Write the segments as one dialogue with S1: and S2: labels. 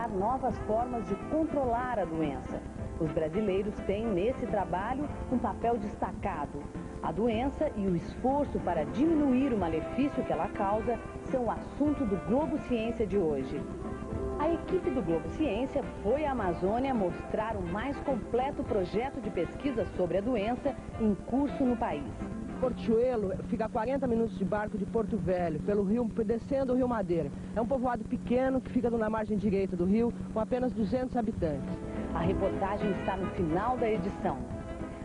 S1: encontrar novas formas de controlar a doença. Os brasileiros têm, nesse trabalho, um papel destacado. A doença e o esforço para diminuir o malefício que ela causa são o assunto do Globo Ciência de hoje. A equipe do Globo Ciência foi à Amazônia mostrar o mais completo projeto de pesquisa sobre a doença em curso no país.
S2: Porchuelo fica a 40 minutos de barco de Porto Velho, pelo rio, descendo o Rio Madeira. É um povoado pequeno que fica na margem direita do rio, com apenas 200 habitantes.
S1: A reportagem está no final da edição.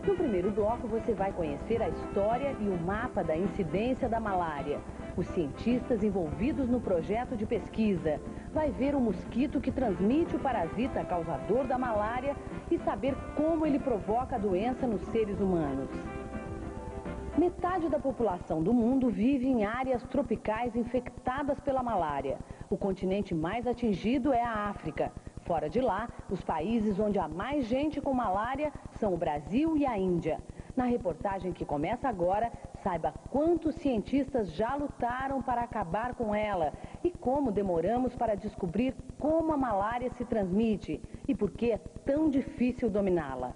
S1: No primeiro bloco, você vai conhecer a história e o mapa da incidência da malária. Os cientistas envolvidos no projeto de pesquisa. Vai ver o mosquito que transmite o parasita causador da malária e saber como ele provoca a doença nos seres humanos. Metade da população do mundo vive em áreas tropicais infectadas pela malária. O continente mais atingido é a África. Fora de lá, os países onde há mais gente com malária são o Brasil e a Índia. Na reportagem que começa agora, saiba quantos cientistas já lutaram para acabar com ela e como demoramos para descobrir como a malária se transmite e por que é tão difícil dominá-la.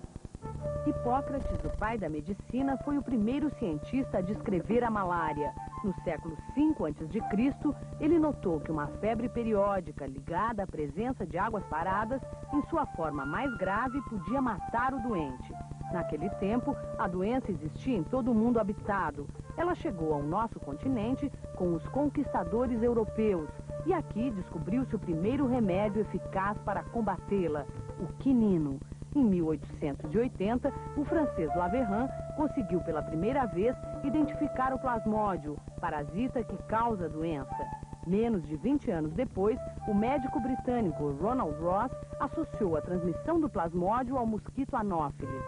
S1: Hipócrates, o pai da medicina, foi o primeiro cientista a descrever a malária. No século V a.C., ele notou que uma febre periódica ligada à presença de águas paradas, em sua forma mais grave, podia matar o doente. Naquele tempo, a doença existia em todo o mundo habitado. Ela chegou ao nosso continente com os conquistadores europeus. E aqui descobriu-se o primeiro remédio eficaz para combatê-la, o quinino. Em 1880, o francês Laveran conseguiu pela primeira vez identificar o plasmódio, parasita que causa a doença. Menos de 20 anos depois, o médico britânico Ronald Ross associou a transmissão do plasmódio ao mosquito anófeles.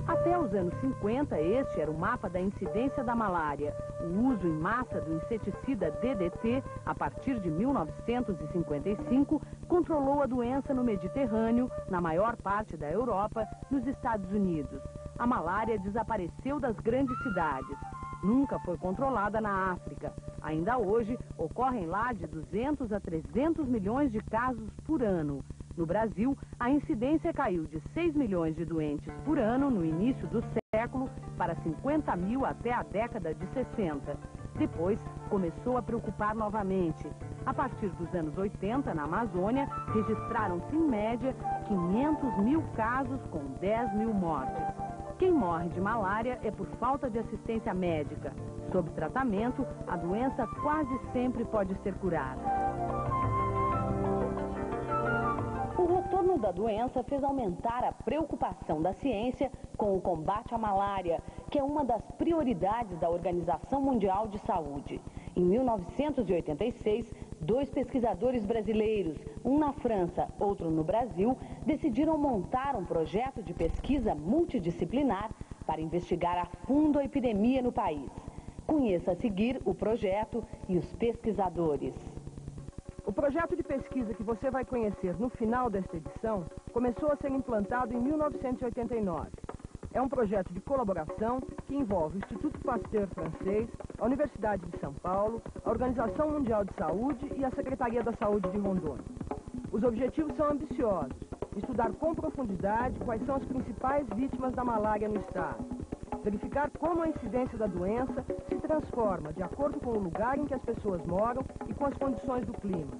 S1: Até os anos 50, este era o mapa da incidência da malária. O uso em massa do inseticida DDT, a partir de 1955, controlou a doença no Mediterrâneo, na maior parte da Europa, nos Estados Unidos. A malária desapareceu das grandes cidades. Nunca foi controlada na África. Ainda hoje, ocorrem lá de 200 a 300 milhões de casos por ano. No Brasil, a incidência caiu de 6 milhões de doentes por ano no início do século para 50 mil até a década de 60. Depois, começou a preocupar novamente. A partir dos anos 80, na Amazônia, registraram-se em média 500 mil casos com 10 mil mortes. Quem morre de malária é por falta de assistência médica. Sob tratamento, a doença quase sempre pode ser curada. O retorno da doença fez aumentar a preocupação da ciência com o combate à malária, que é uma das prioridades da Organização Mundial de Saúde. Em 1986, 2 pesquisadores brasileiros, um na França, outro no Brasil, decidiram montar um projeto de pesquisa multidisciplinar para investigar a fundo a epidemia no país. Conheça a seguir o projeto e os pesquisadores.
S2: O projeto de pesquisa que você vai conhecer no final desta edição começou a ser implantado em 1989. É um projeto de colaboração que envolve o Instituto Pasteur francês, a Universidade de São Paulo, a Organização Mundial de Saúde e a Secretaria da Saúde de Rondônia. Os objetivos são ambiciosos: estudar com profundidade quais são as principais vítimas da malária no estado, verificar como a incidência da doença se transforma de acordo com o lugar em que as pessoas moram e com as condições do clima.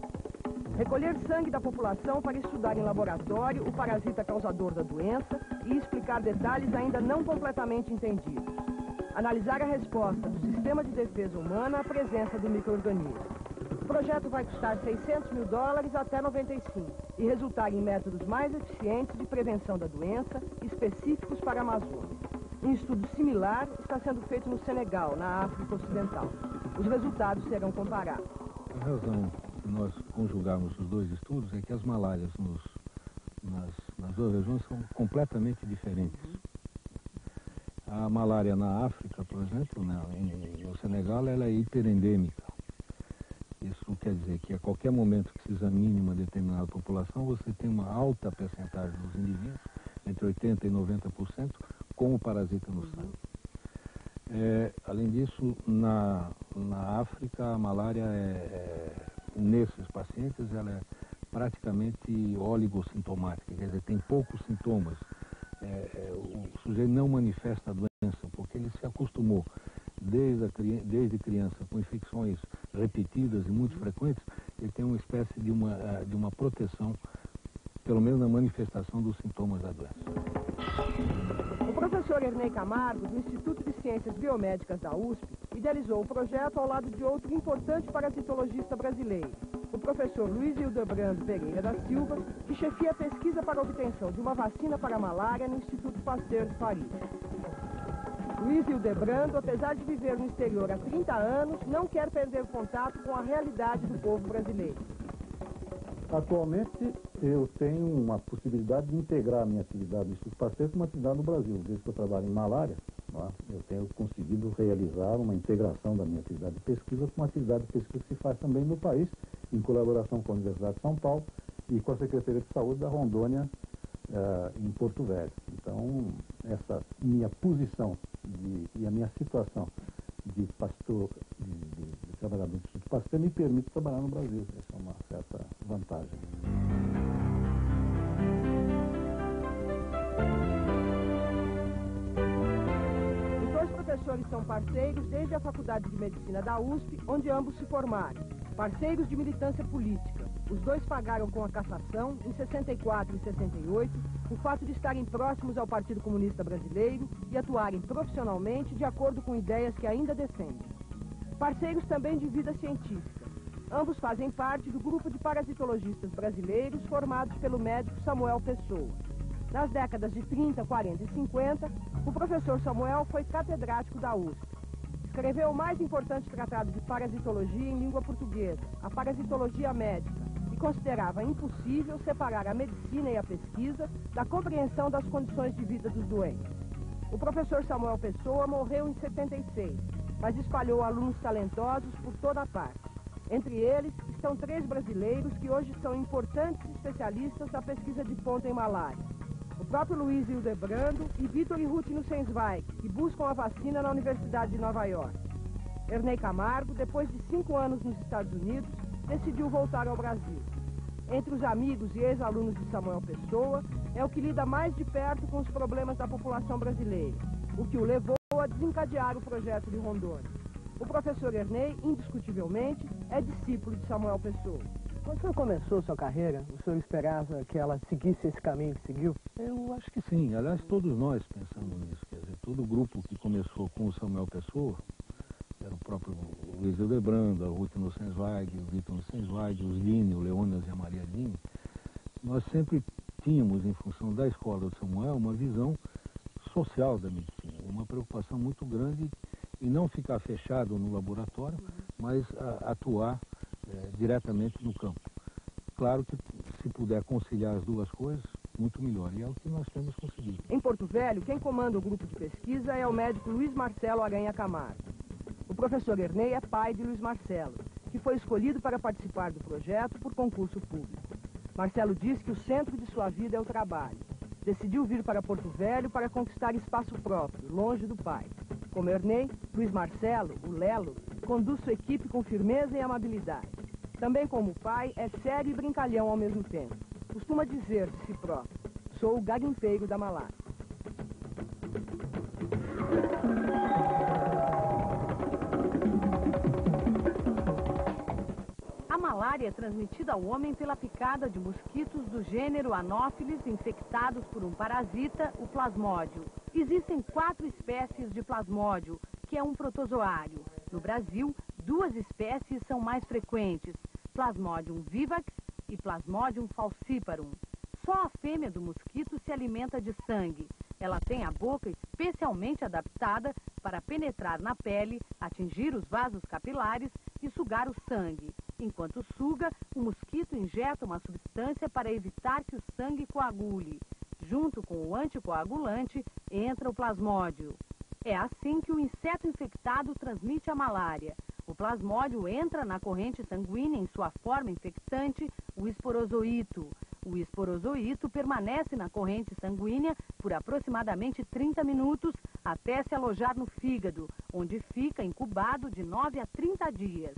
S2: Recolher sangue da população para estudar em laboratório o parasita causador da doença e explicar detalhes ainda não completamente entendidos. Analisar a resposta do sistema de defesa humana à presença do micro-organismo. O projeto vai custar $600 mil até 95 e resultar em métodos mais eficientes de prevenção da doença, específicos para a Amazônia. Um estudo similar está sendo feito no Senegal, na África Ocidental. Os resultados serão comparados.
S3: A razão de nós conjugarmos os dois estudos é que as malárias nas duas regiões são completamente diferentes. A malária na África, por exemplo, no Senegal, ela é hiperendêmica. Isso quer dizer que a qualquer momento que se examine uma determinada população, você tem uma alta percentagem dos indivíduos, entre 80% e 90%, com o parasita no sangue. Além disso, na África, a malária é um nesses pacientes, ela é praticamente oligossintomática, quer dizer, tem poucos sintomas. O sujeito não manifesta a doença, porque ele se acostumou desde criança com infecções repetidas e muito frequentes, ele tem uma espécie de uma proteção, pelo menos na manifestação dos sintomas da doença.
S2: O professor Ernei Camargo, do Instituto de Ciências Biomédicas da USP, idealizou o projeto ao lado de outro importante parasitologista brasileiro, o professor Luiz Hildebrando Pereira da Silva, que chefia a pesquisa para a obtenção de uma vacina para a malária no Instituto Pasteur de Paris. Luiz Hildebrando, apesar de viver no exterior há 30 anos, não quer perder contato com a realidade do povo brasileiro.
S4: Atualmente, eu tenho uma possibilidade de integrar a minha atividade no Instituto Pasteur com uma atividade no Brasil. Desde que eu trabalho em malária, eu tenho conseguido realizar uma integração da minha atividade de pesquisa com uma atividade de pesquisa que se faz também no país, em colaboração com a Universidade de São Paulo e com a Secretaria de Saúde da Rondônia, em Porto Velho. Então, essa minha posição e a minha situação de pastor, de trabalhador do Instituto Pasteur, me permite trabalhar no Brasil. Essa é uma certa vantagem.
S2: Os dois professores são parceiros desde a Faculdade de Medicina da USP, onde ambos se formaram. Parceiros de militância política. Os dois pagaram com a cassação, em 64 e 68, o fato de estarem próximos ao Partido Comunista Brasileiro e atuarem profissionalmente de acordo com ideias que ainda defendem. Parceiros também de vida científica. Ambos fazem parte do grupo de parasitologistas brasileiros formados pelo médico Samuel Pessoa. Nas décadas de 30, 40 e 50, o professor Samuel foi catedrático da USP. Escreveu o mais importante tratado de parasitologia em língua portuguesa, a Parasitologia Médica, e considerava impossível separar a medicina e a pesquisa da compreensão das condições de vida dos doentes. O professor Samuel Pessoa morreu em 76, mas espalhou alunos talentosos por toda a parte. Entre eles estão 3 brasileiros que hoje são importantes especialistas da pesquisa de ponta em malária. O próprio Luiz Hildebrando e Vitor e Ruth Nussensweig, que buscam a vacina na Universidade de Nova York. Ernei Camargo, depois de 5 anos nos Estados Unidos, decidiu voltar ao Brasil. Entre os amigos e ex-alunos de Samuel Pessoa, é o que lida mais de perto com os problemas da população brasileira, o que o levou a desencadear o projeto de Rondônia. O professor Ernei, indiscutivelmente, é discípulo de Samuel Pessoa.
S5: Quando o senhor começou sua carreira, o senhor esperava que ela seguisse esse caminho que seguiu?
S3: Eu acho que sim. Aliás, todos nós pensamos nisso. Quer dizer, todo o grupo que começou com o Samuel Pessoa, era o próprio Luiz Hildebrando, a Ruth Nussensweig, o Vitor Nussensweig, os Dini, o Leônidas e a Maria Dini, nós sempre tínhamos, em função da escola do Samuel, uma visão social da medicina, uma preocupação muito grande em não ficar fechado no laboratório, mas atuar diretamente no campo. Claro que se puder conciliar as duas coisas, muito melhor, e é o que nós temos conseguido.
S2: Em Porto Velho, quem comanda o grupo de pesquisa é o médico Luiz Marcelo Aranha Camargo. O professor Ernei é pai de Luiz Marcelo, que foi escolhido para participar do projeto por concurso público. Marcelo diz que o centro de sua vida é o trabalho. Decidiu vir para Porto Velho para conquistar espaço próprio, longe do pai. Como Ernei, Luiz Marcelo, o Lelo, conduz sua equipe com firmeza e amabilidade. Também como pai, é sério e brincalhão ao mesmo tempo. Costuma dizer de si próprio: sou o garimpeiro da malária.
S1: A malária é transmitida ao homem pela picada de mosquitos do gênero Anopheles infectados por um parasita, o plasmódio. Existem 4 espécies de plasmódio, que é um protozoário. No Brasil, 2 espécies são mais frequentes, Plasmodium vivax e Plasmodium falciparum. Só a fêmea do mosquito se alimenta de sangue. Ela tem a boca especialmente adaptada para penetrar na pele, atingir os vasos capilares e sugar o sangue. Enquanto suga, o mosquito injeta uma substância para evitar que o sangue coagule. Junto com o anticoagulante, entra o plasmódio. É assim que o inseto infectado transmite a malária. O plasmódio entra na corrente sanguínea em sua forma infectante, o esporozoíto. O esporozoíto permanece na corrente sanguínea por aproximadamente 30 minutos até se alojar no fígado, onde fica incubado de 9 a 30 dias.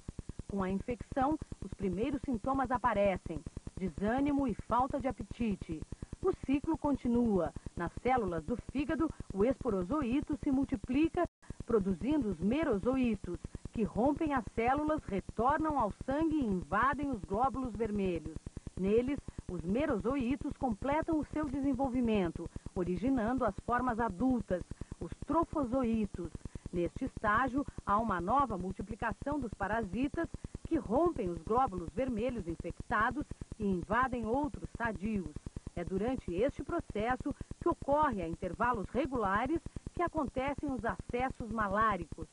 S1: Com a infecção, os primeiros sintomas aparecem: desânimo e falta de apetite. O ciclo continua. Nas células do fígado, o esporozoito se multiplica, produzindo os merozoitos, que rompem as células, retornam ao sangue e invadem os glóbulos vermelhos. Neles, os merozoitos completam o seu desenvolvimento, originando as formas adultas, os trofozoitos. Neste estágio, há uma nova multiplicação dos parasitas que rompem os glóbulos vermelhos infectados e invadem outros sadios. É durante este processo que ocorre a intervalos regulares que acontecem os acessos maláricos.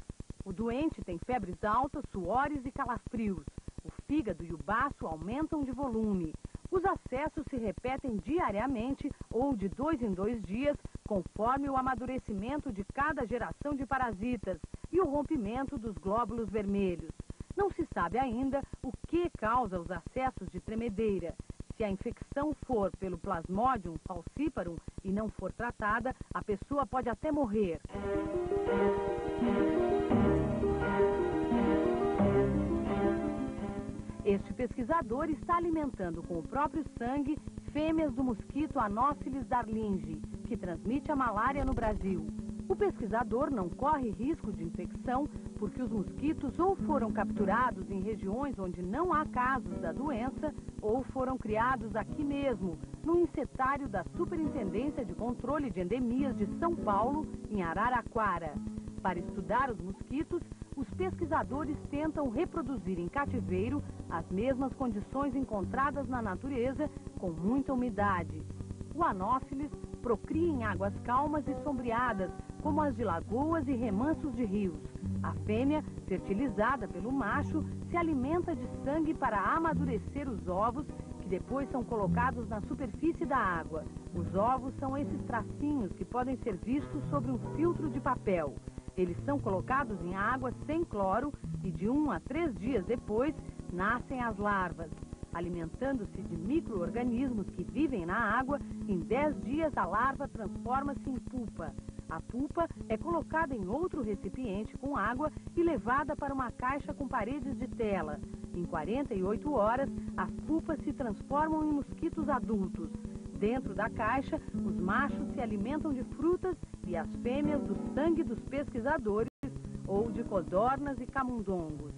S1: O doente tem febres altas, suores e calafrios. O fígado e o baço aumentam de volume. Os acessos se repetem diariamente ou de 2 em 2 dias, conforme o amadurecimento de cada geração de parasitas e o rompimento dos glóbulos vermelhos. Não se sabe ainda o que causa os acessos de tremedeira. Se a infecção for pelo Plasmodium falciparum e não for tratada, a pessoa pode até morrer. Este pesquisador está alimentando com o próprio sangue fêmeas do mosquito Anopheles darlingi, que transmite a malária no Brasil. O pesquisador não corre risco de infecção porque os mosquitos ou foram capturados em regiões onde não há casos da doença ou foram criados aqui mesmo, no insetário da Superintendência de Controle de Endemias de São Paulo, em Araraquara. Para estudar os mosquitos, os pesquisadores tentam reproduzir em cativeiro as mesmas condições encontradas na natureza, com muita umidade. O Anopheles procria em águas calmas e sombreadas, como as de lagoas e remansos de rios. A fêmea, fertilizada pelo macho, se alimenta de sangue para amadurecer os ovos, que depois são colocados na superfície da água. Os ovos são esses tracinhos que podem ser vistos sobre um filtro de papel. Eles são colocados em água sem cloro e de 1 a 3 dias depois nascem as larvas. Alimentando-se de micro-organismos que vivem na água, em 10 dias a larva transforma-se em pupa. A pupa é colocada em outro recipiente com água e levada para uma caixa com paredes de tela. Em 48 horas, as pupas se transformam em mosquitos adultos. Dentro da caixa, os machos se alimentam de frutas e as fêmeas do sangue dos pesquisadores ou de codornas e camundongos.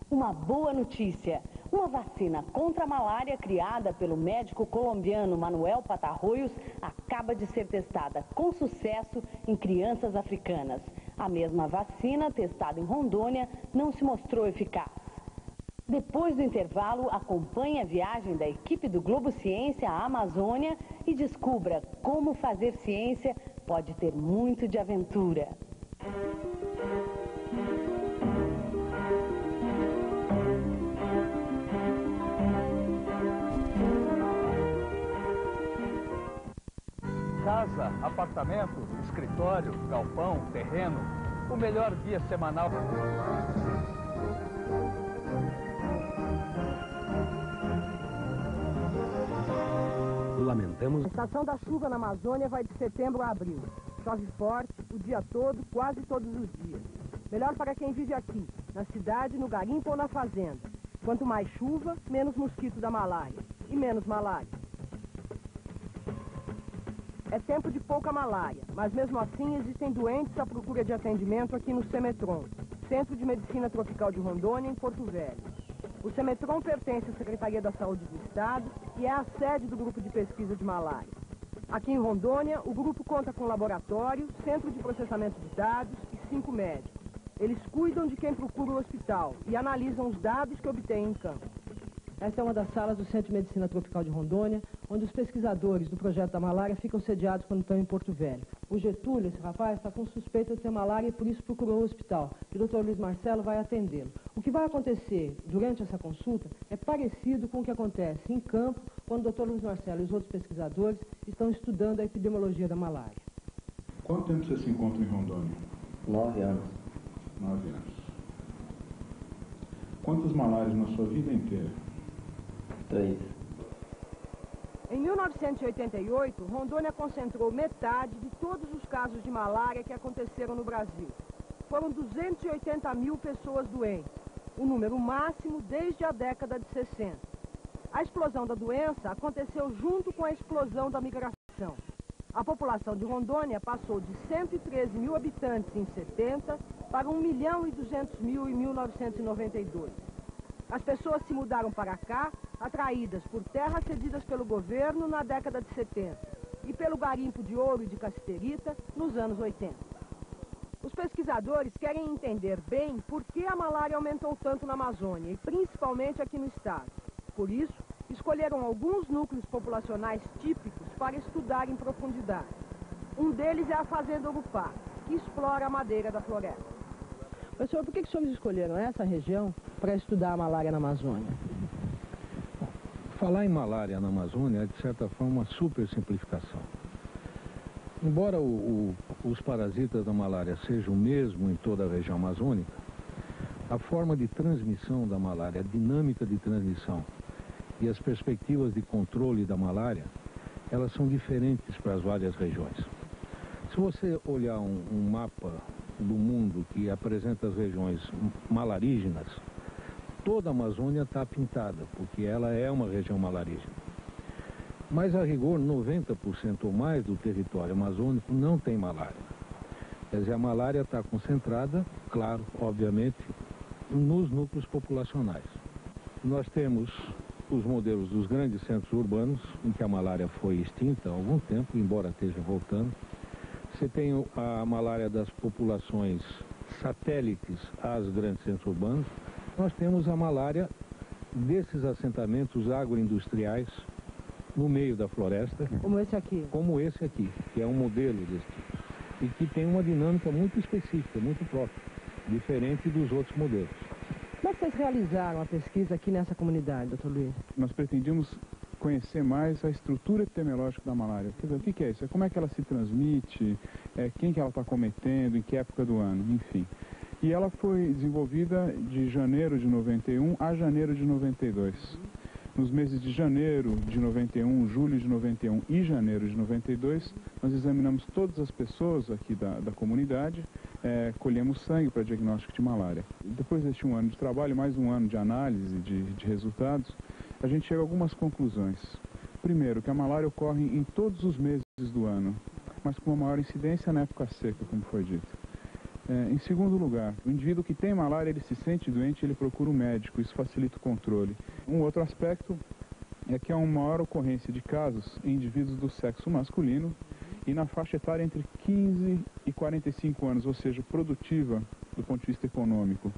S1: Uma boa notícia. Uma vacina contra a malária criada pelo médico colombiano Manuel Patarroios acaba de ser testada com sucesso em crianças africanas. A mesma vacina, testada em Rondônia, não se mostrou eficaz. Depois do intervalo, acompanhe a viagem da equipe do Globo Ciência à Amazônia e descubra como fazer ciência pode ter muito de aventura.
S6: Casa, apartamento, escritório, galpão, terreno, o melhor guia semanal.
S7: Lamentamos.
S2: A estação da chuva na Amazônia vai de setembro a abril. Chove forte, o dia todo, quase todos os dias. Melhor para quem vive aqui, na cidade, no garimpo ou na fazenda. Quanto mais chuva, menos mosquito da malária. E menos malária. É tempo de pouca malária, mas mesmo assim existem doentes à procura de atendimento aqui no Semetron, Centro de Medicina Tropical de Rondônia, em Porto Velho. O Semetron pertence à Secretaria da Saúde do Estado e é a sede do Grupo de Pesquisa de Malária. Aqui em Rondônia, o grupo conta com laboratório, centro de processamento de dados e 5 médicos. Eles cuidam de quem procura o hospital e analisam os dados que obtêm em campo. Esta é uma das salas do Centro de Medicina Tropical de Rondônia, onde os pesquisadores do projeto da malária ficam sediados quando estão em Porto Velho. O Getúlio, esse rapaz, está com suspeita de ter malária e por isso procurou o hospital. E o Dr. Luiz Marcelo vai atendê-lo. O que vai acontecer durante essa consulta é parecido com o que acontece em campo, quando o Dr. Luiz Marcelo e os outros pesquisadores estão estudando a epidemiologia da malária.
S8: Quanto tempo você se encontra em Rondônia?
S9: 9 anos.
S8: 9 anos. Quantas malárias na sua vida inteira?
S9: 3.
S2: Em 1988, Rondônia concentrou metade de todos os casos de malária que aconteceram no Brasil. Foram 280 mil pessoas doentes, o número máximo desde a década de 60. A explosão da doença aconteceu junto com a explosão da migração. A população de Rondônia passou de 113 mil habitantes em 70 para 1.200.000 em 1992. As pessoas se mudaram para cá, atraídas por terras cedidas pelo governo na década de 70 e pelo garimpo de ouro e de cassiterita nos anos 80. Os pesquisadores querem entender bem por que a malária aumentou tanto na Amazônia e principalmente aqui no estado. Por isso, escolheram alguns núcleos populacionais típicos para estudar em profundidade. Um deles é a Fazenda Urupá, que explora a madeira da floresta.
S5: Professor, por que os senhores escolheram essa região para estudar a malária na Amazônia?
S3: Falar em malária na Amazônia é, de certa forma, uma super simplificação. Embora os parasitas da malária sejam o mesmo em toda a região amazônica, a forma de transmissão da malária, a dinâmica de transmissão e as perspectivas de controle da malária, elas são diferentes para as várias regiões. Se você olhar um mapa do mundo que apresenta as regiões malarígenas, toda a Amazônia está pintada, porque ela é uma região malarígena. Mas, a rigor, 90% ou mais do território amazônico não tem malária. Quer dizer, a malária está concentrada, claro, obviamente, nos núcleos populacionais. Nós temos os modelos dos grandes centros urbanos, em que a malária foi extinta há algum tempo, embora esteja voltando. Você tem a malária das populações satélites às grandes centros urbanos. Nós temos a malária desses assentamentos agroindustriais no meio da floresta.
S2: Como esse aqui?
S3: Como esse aqui, que é um modelo desse tipo. E que tem uma dinâmica muito específica, muito própria, diferente dos outros modelos.
S2: Como é que vocês realizaram a pesquisa aqui nessa comunidade, doutor Luiz?
S8: Nós pretendíamos conhecer mais a estrutura epidemiológica da malária. Quer dizer, o que é isso? Como é que ela se transmite, quem que ela está cometendo, em que época do ano, enfim. E ela foi desenvolvida de janeiro de 91 a janeiro de 92. Nos meses de janeiro de 91, julho de 91 e janeiro de 92, nós examinamos todas as pessoas aqui da comunidade, colhemos sangue para diagnóstico de malária. Depois deste um ano de trabalho, mais um ano de análise de resultados, a gente chega a algumas conclusões. Primeiro, que a malária ocorre em todos os meses do ano, mas com uma maior incidência na época seca, como foi dito. Em segundo lugar, o indivíduo que tem malária, ele se sente doente, ele procura um médico, isso facilita o controle. Um outro aspecto é que há uma maior ocorrência de casos em indivíduos do sexo masculino e na faixa etária entre 15 e 45 anos, ou seja, produtiva do ponto de vista econômico.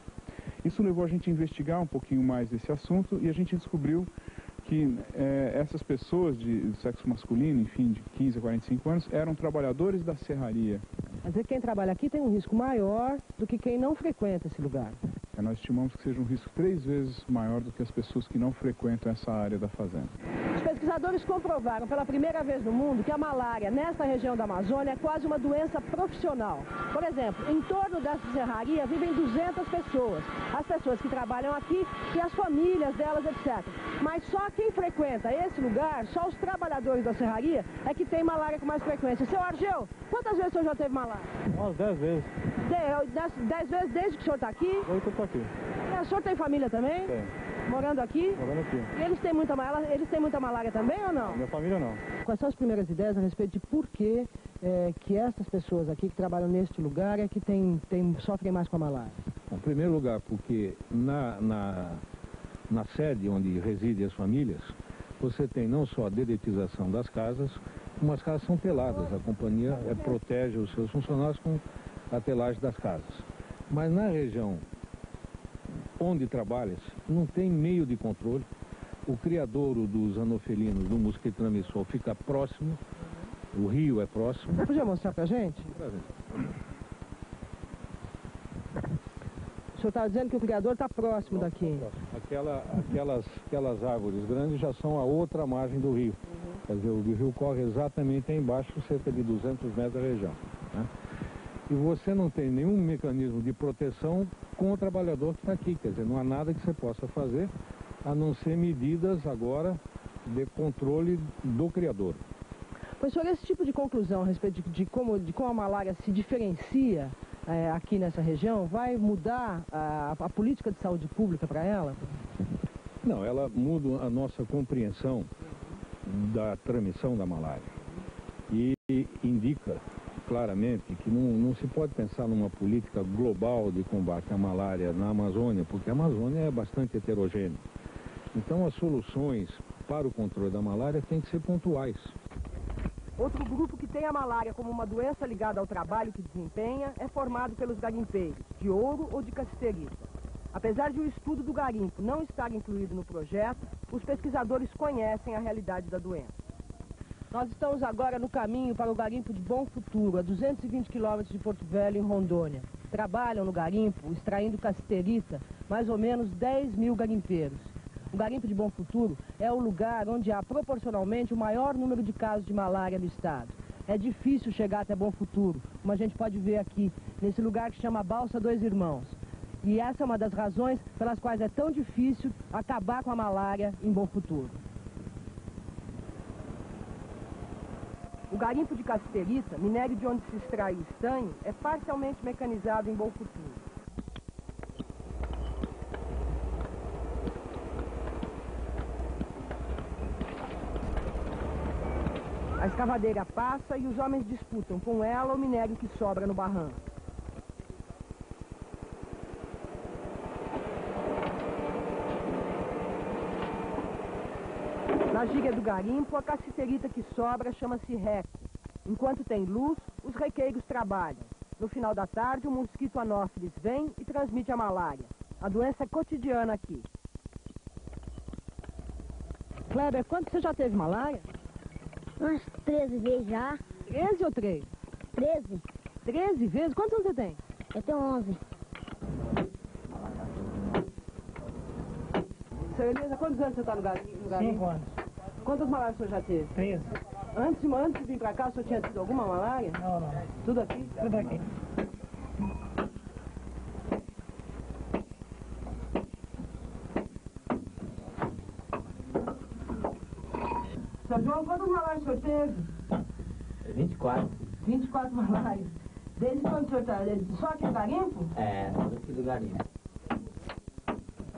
S8: Isso levou a gente a investigar um pouquinho mais esse assunto e a gente descobriu que essas pessoas do sexo masculino, enfim, de 15 a 45 anos, eram trabalhadores da serraria.
S2: Quer dizer, quem trabalha aqui tem um risco maior do que quem não frequenta esse lugar.
S8: Nós estimamos que seja um risco 3 vezes maior do que as pessoas que não frequentam essa área da fazenda.
S2: Os pesquisadores comprovaram pela primeira vez no mundo que a malária nesta região da Amazônia é quase uma doença profissional. Por exemplo, em torno dessa serraria vivem 200 pessoas. As pessoas que trabalham aqui e as famílias delas, etc. Mas só quem frequenta esse lugar, só os trabalhadores da serraria, é que tem malária com mais frequência. Seu Argeu, quantas vezes o senhor já teve malária?
S7: Umas 10 vezes.
S2: 10 vezes desde que o senhor está aqui?
S7: Hoje eu tô aqui.
S2: E o senhor tem família também?
S7: Tem.
S2: Morando aqui?
S7: Morando aqui.
S2: E eles têm muita malária também ou não?
S7: Minha família não.
S5: Quais são as primeiras ideias a respeito de por que essas pessoas aqui que trabalham neste lugar é que sofrem mais com a malária?
S3: Bom, em primeiro lugar, porque na sede onde residem as famílias, você tem não só a dedetização das casas, como as casas são teladas. A companhia protege os seus funcionários com a telagem das casas. Mas na região onde trabalha-se, não tem meio de controle. O criadouro dos anofelinos, do mosquito transmissor, fica próximo, o rio é próximo.
S2: Você podia mostrar pra gente? O senhor está dizendo que o criador está próximo daqui.
S3: Aquelas árvores grandes já são a outra margem do rio. Quer dizer, o rio corre exatamente aí embaixo, cerca de 200 metros da região, né? E você não tem nenhum mecanismo de proteção com o trabalhador que está aqui. Quer dizer, não há nada que você possa fazer, a não ser medidas agora de controle do criador.
S5: Professor, esse tipo de conclusão a respeito de como a malária se diferencia aqui nessa região vai mudar a política de saúde pública para ela?
S3: Não, ela muda a nossa compreensão da transmissão da malária e indica claramente que não se pode pensar numa política global de combate à malária na Amazônia, porque a Amazônia é bastante heterogênea. Então as soluções para o controle da malária têm que ser pontuais.
S2: Outro grupo que tem a malária como uma doença ligada ao trabalho que desempenha é formado pelos garimpeiros, de ouro ou de cassiterita. Apesar de o estudo do garimpo não estar incluído no projeto, os pesquisadores conhecem a realidade da doença. Nós estamos agora no caminho para o garimpo de Bom Futuro, a 220 quilômetros de Porto Velho, em Rondônia. Trabalham no garimpo, extraindo cassiterita, mais ou menos 10 mil garimpeiros. O garimpo de Bom Futuro é o lugar onde há proporcionalmente o maior número de casos de malária no estado. É difícil chegar até Bom Futuro, como a gente pode ver aqui, nesse lugar que chama Balsa Dois Irmãos. E essa é uma das razões pelas quais é tão difícil acabar com a malária em Bom Futuro. O garimpo de cassiterita, minério de onde se extrai o estanho, é parcialmente mecanizado em Bom Futuro. A escavadeira passa e os homens disputam com ela o minério que sobra no barranco. Na gíria do garimpo, a cassiterita que sobra chama-se reco. Enquanto tem luz, os requeiros trabalham. No final da tarde, o mosquito anófilis vem e transmite a malária. A doença é cotidiana aqui.
S5: Kleber, quanto você já teve malária?
S7: Umas 13 vezes já.
S5: 13 ou 3?
S7: 13.
S5: 13 vezes? Quantos anos você tem?
S7: Eu tenho 11.
S2: Seu Elisa, quantos anos você está no garimpo?
S5: 5 anos.
S2: Quantas malárias o senhor já teve?
S5: 13.
S2: Antes de vir para cá, o senhor tinha tido alguma malária?
S5: Não.
S2: Tudo aqui?
S5: Tudo aqui.
S2: Seu João, quantas malárias o senhor teve?
S9: 24.
S2: 24 malárias. Desde quando o senhor está? Só aqui no garimpo?
S9: É, tudo aqui do garimpo.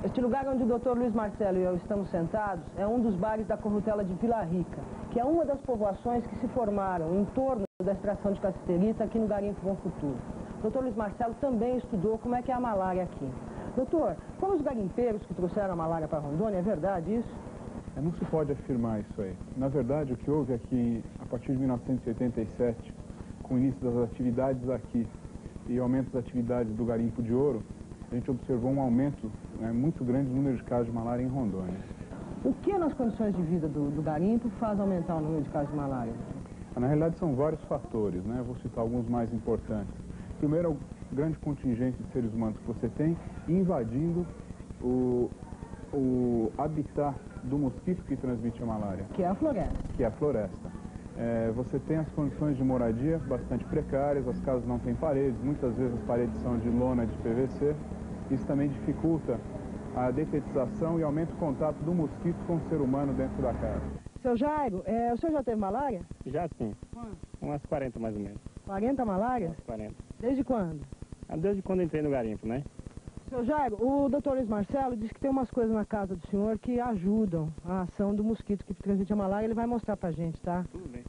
S2: Este lugar onde o Dr. Luiz Marcelo e eu estamos sentados é um dos bares da Corrutela de Vila Rica, que é uma das povoações que se formaram em torno da extração de cassiterita aqui no garimpo Bom Futuro. O Dr. Luiz Marcelo também estudou como é que é a malária aqui. Doutor, foram os garimpeiros que trouxeram a malária para Rondônia, é verdade isso?
S8: Não se pode afirmar isso aí. Na verdade, o que houve aqui, a partir de 1987, com o início das atividades aqui e o aumento das atividades do garimpo de ouro, a gente observou um aumento muito grande no número de casos de malária em Rondônia.
S2: O que nas condições de vida do garimpo faz aumentar o número de casos de malária?
S8: Na realidade, são vários fatores, né? Eu vou citar alguns mais importantes. Primeiro, é o grande contingente de seres humanos que você tem invadindo o habitat do mosquito que transmite a malária.
S2: Que é a floresta.
S8: Que é a floresta. Você tem as condições de moradia bastante precárias, as casas não têm paredes, muitas vezes as paredes são de lona de PVC. Isso também dificulta a detetização e aumenta o contato do mosquito com o ser humano dentro da casa.
S2: Seu Jairo, o senhor já teve malária?
S10: Já sim. Umas 40 mais ou menos.
S2: 40 malárias?
S10: Umas 40.
S2: Desde quando?
S10: Desde quando entrei no garimpo, né?
S2: Seu Jairo, o Dr. Luiz Marcelo disse que tem umas coisas na casa do senhor que ajudam a ação do mosquito que transmite a malária. Ele vai mostrar pra gente, tá?
S10: Tudo bem.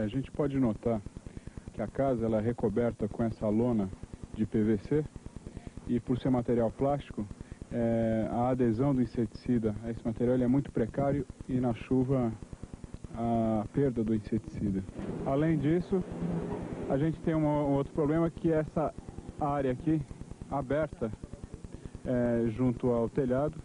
S8: A gente pode notar que a casa ela é recoberta com essa lona de PVC e por ser material plástico, a adesão do inseticida a esse material é muito precário e na chuva a perda do inseticida. Além disso, a gente tem um outro problema que é essa área aqui aberta junto ao telhado,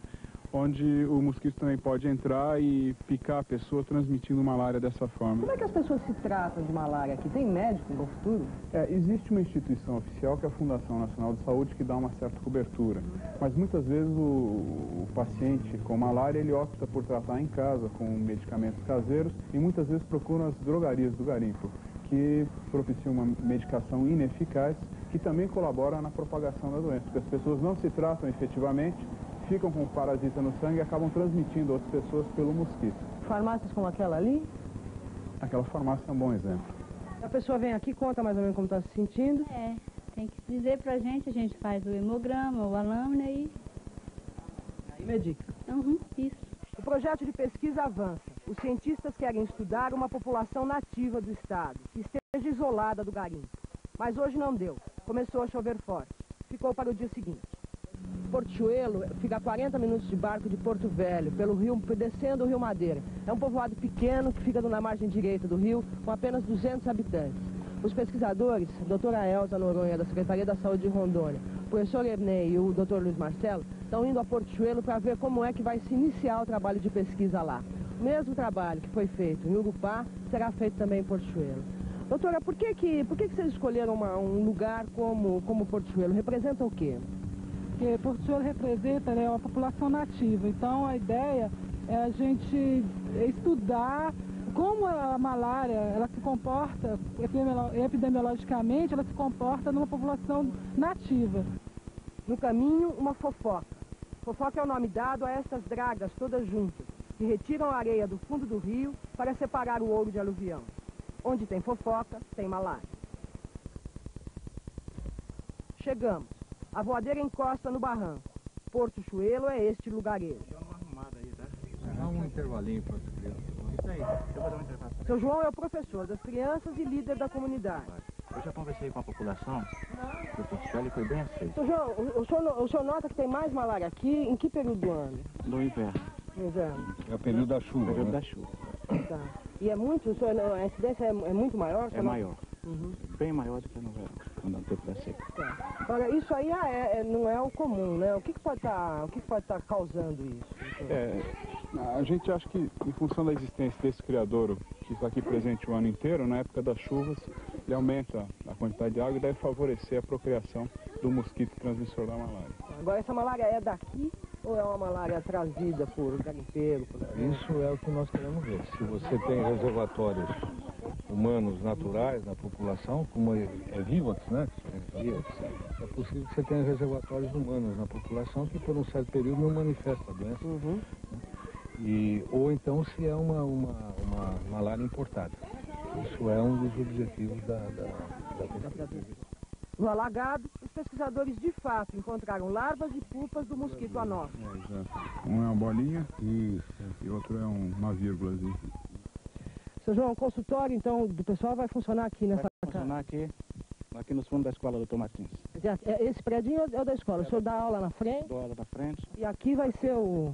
S8: onde o mosquito também pode entrar e picar a pessoa, transmitindo malária dessa forma.
S2: Como é que as pessoas se tratam de malária aqui? Tem médico no futuro?
S8: Existe uma instituição oficial, que é a Fundação Nacional de Saúde, que dá uma certa cobertura. Mas muitas vezes o paciente com malária, ele opta por tratar em casa, com medicamentos caseiros, e muitas vezes procuram as drogarias do garimpo, que propiciam uma medicação ineficaz, que também colabora na propagação da doença, porque as pessoas não se tratam efetivamente ficam com o parasita no sangue e acabam transmitindo a outras pessoas pelo mosquito.
S5: Farmácias como aquela ali?
S8: Aquela farmácia é um bom exemplo.
S5: A pessoa vem aqui, conta mais ou menos como está se sentindo.
S11: Tem que dizer pra gente, a gente faz o hemograma, o alâmina e...
S5: Aí medica.
S11: Isso.
S2: O projeto de pesquisa avança. Os cientistas querem estudar uma população nativa do estado, que esteja isolada do garimpo. Mas hoje não deu. Começou a chover forte. Ficou para o dia seguinte.
S5: Portiuelo fica a 40 minutos de barco de Porto Velho, pelo rio, descendo o Rio Madeira. É um povoado pequeno que fica na margem direita do rio, com apenas 200 habitantes. Os pesquisadores, a doutora Elza Noronha, da Secretaria da Saúde de Rondônia, o professor Ernei e o doutor Luiz Marcelo, estão indo a Portiuelo para ver como é que vai se iniciar o trabalho de pesquisa lá. O mesmo trabalho que foi feito em Urupá será feito também em Portiuelo. Doutora, por que vocês escolheram um lugar como Portiuelo? Representa o quê?
S12: Porque Portiuelo representa uma população nativa, então a ideia é a gente estudar como a malária ela se comporta, epidemiologicamente, ela se comporta numa população nativa.
S2: No caminho, uma fofoca. Fofoca é o nome dado a essas dragas todas juntas, que retiram a areia do fundo do rio para separar o ouro de aluvião. Onde tem fofoca, tem malária. Chegamos. A voadeira encosta no barranco. Porto Chuelo é este lugarejo.
S3: Dá um intervalinho para as crianças.
S13: Isso aí, eu vou dar um intervalo.
S2: Seu João é o professor das crianças e líder da comunidade.
S13: Eu já conversei com a população do Porto Chuelo e foi bem aceito.
S5: Seu João, o senhor nota que tem mais malária aqui em que período do ano?
S13: No inverno.
S5: No inverno.
S3: É o período da chuva,
S13: período da chuva.
S5: Tá. E é muito, a incidência é muito maior?
S13: É maior. Bem maior do que no verão, quando o tempo está seco.
S5: Tá. Agora, isso aí não é o comum, né? O que pode estar causando isso?
S8: A gente acha que, em função da existência desse criadouro, que está aqui presente o ano inteiro, na época das chuvas, ele aumenta a quantidade de água e deve favorecer a procriação do mosquito transmissor da malária.
S5: Agora, essa malária é daqui ou é uma malária trazida por garimpeiro?
S3: Isso é o que nós queremos ver. Se você tem reservatórios humanos naturais na população, como é Vivax, né? É possível que você tenha reservatórios humanos na população que por um certo período não manifesta a doença. Ou então se é uma malária importada. Isso é um dos objetivos da pesquisa.
S2: No alagado, os pesquisadores de fato encontraram larvas e pupas do mosquito anófilo.
S8: Um é uma bolinha e outro é uma vírgula.
S5: Seu João, o consultório, então, do pessoal vai funcionar aqui nessa casa?
S13: Vai funcionar aqui nos fundos da escola do Martins.
S5: Esse predinho é o da escola? O senhor dá aula na frente?
S13: Dou aula na frente.
S5: E aqui vai ser o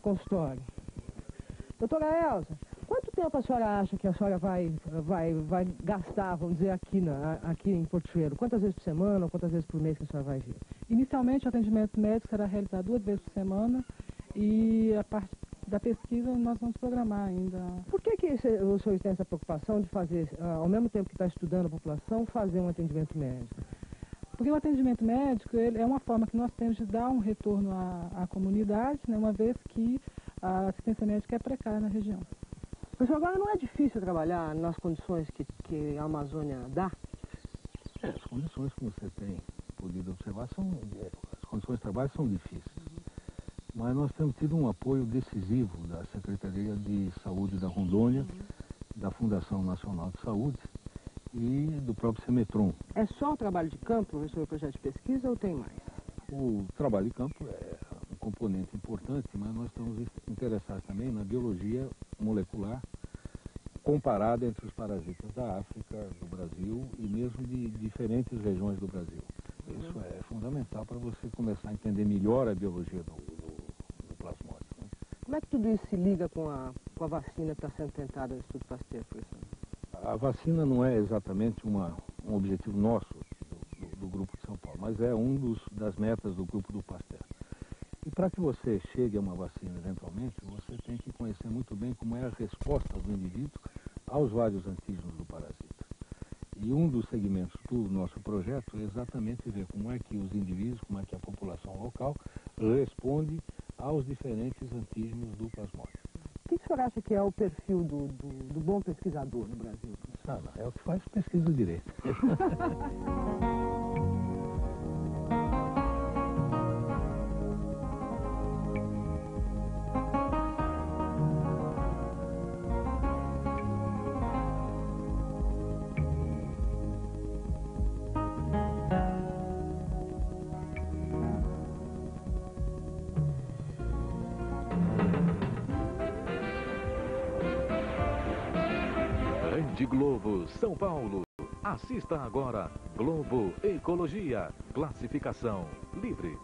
S5: consultório. Doutora Elza, quanto tempo a senhora acha que a senhora vai gastar, vamos dizer, aqui em Portiuelo? Quantas vezes por semana ou quantas vezes por mês que a senhora vai vir?
S12: Inicialmente, o atendimento médico será realizado 2 vezes por semana e a parte da pesquisa nós vamos programar ainda.
S5: Por que o senhor tem essa preocupação de fazer, ao mesmo tempo que está estudando a população, fazer um atendimento médico?
S12: Porque o atendimento médico ele é uma forma que nós temos de dar um retorno à comunidade, né, uma vez que a assistência médica é precária na região.
S5: Professor, agora não é difícil trabalhar nas condições que a Amazônia dá?
S3: As condições que você tem podido observar as condições de trabalho são difíceis. Mas nós temos tido um apoio decisivo da Secretaria de Saúde da Rondônia, da Fundação Nacional de Saúde e do próprio Semetron.
S5: É só o trabalho de campo, professor, o projeto de pesquisa ou tem mais?
S3: O trabalho de campo é um componente importante, mas nós estamos interessados também na biologia molecular comparada entre os parasitas da África, do Brasil e mesmo de diferentes regiões do Brasil. Isso é fundamental para você começar a entender melhor a biologia do plasmódio. Né?
S5: Como é que tudo isso se liga com a vacina que está sendo tentada no Instituto Pasteur, professor?
S3: A vacina não é exatamente um objetivo nosso, do Grupo de São Paulo, mas é das metas do Grupo do Pasteur. E para que você chegue a uma vacina eventualmente, você tem que conhecer muito bem como é a resposta do indivíduo aos vários antígenos do parasita. E um dos segmentos do nosso projeto é exatamente ver como é que os indivíduos, como é que a população local responde aos diferentes antígenos do plasmódio.
S5: O que o senhor acha que é o perfil do bom pesquisador no Brasil?
S3: É o que faz pesquisa direito.
S14: Rede Globo, São Paulo. Assista agora Globo Ecologia, classificação livre.